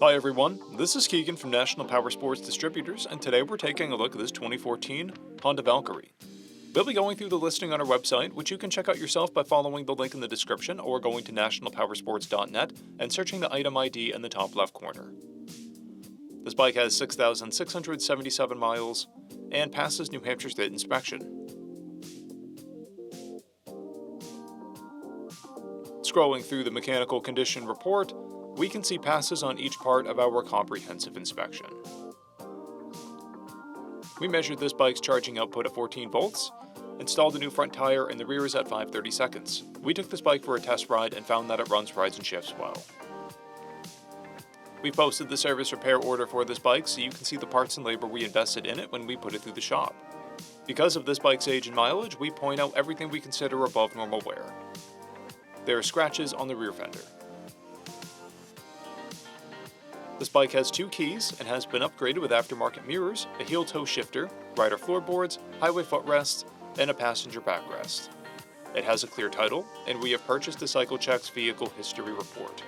Hi everyone, this is Keegan from National Powersports Distributors, and today we're taking a look at this 2014 Honda Valkyrie. We'll be going through the listing on our website, which you can check out yourself by following the link in the description or going to nationalpowersports.net and searching the item ID in the top left corner. This bike has 6,677 miles and passes New Hampshire State inspection. Scrolling through the mechanical condition report, we can see passes on each part of our comprehensive inspection. We measured this bike's charging output at 14 volts, installed a new front tire, and the rear is at 530 seconds. We took this bike for a test ride and found that it runs, rides, and shifts well. We posted the service repair order for this bike so you can see the parts and labor we invested in it when we put it through the shop. Because of this bike's age and mileage, we point out everything we consider above normal wear. There are scratches on the rear fender. This bike has 2 keys and has been upgraded with aftermarket mirrors, a heel-toe shifter, rider floorboards, highway footrests, and a passenger backrest. It has a clear title, and we have purchased the CycleCheck's vehicle history report.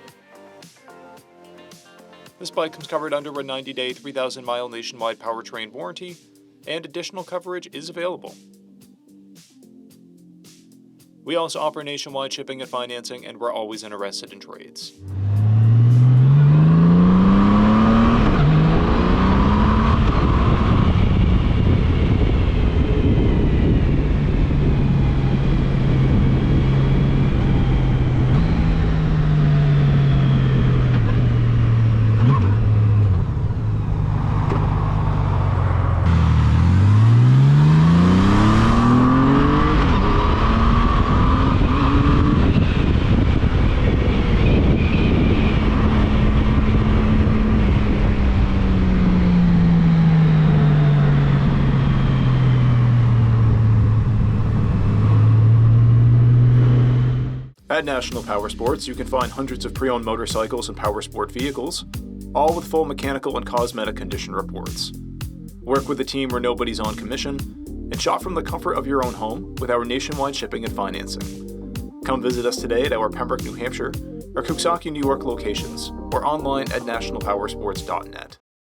This bike comes covered under a 90-day, 3,000-mile nationwide powertrain warranty, and additional coverage is available. We also offer nationwide shipping and financing, and we're always interested in trades. At National Powersports, you can find hundreds of pre-owned motorcycles and powersport vehicles, all with full mechanical and cosmetic condition reports. Work with a team where nobody's on commission, and shop from the comfort of your own home with our nationwide shipping and financing. Come visit us today at our Pembroke, New Hampshire, or Coxsackie, New York locations, or online at nationalpowersports.net.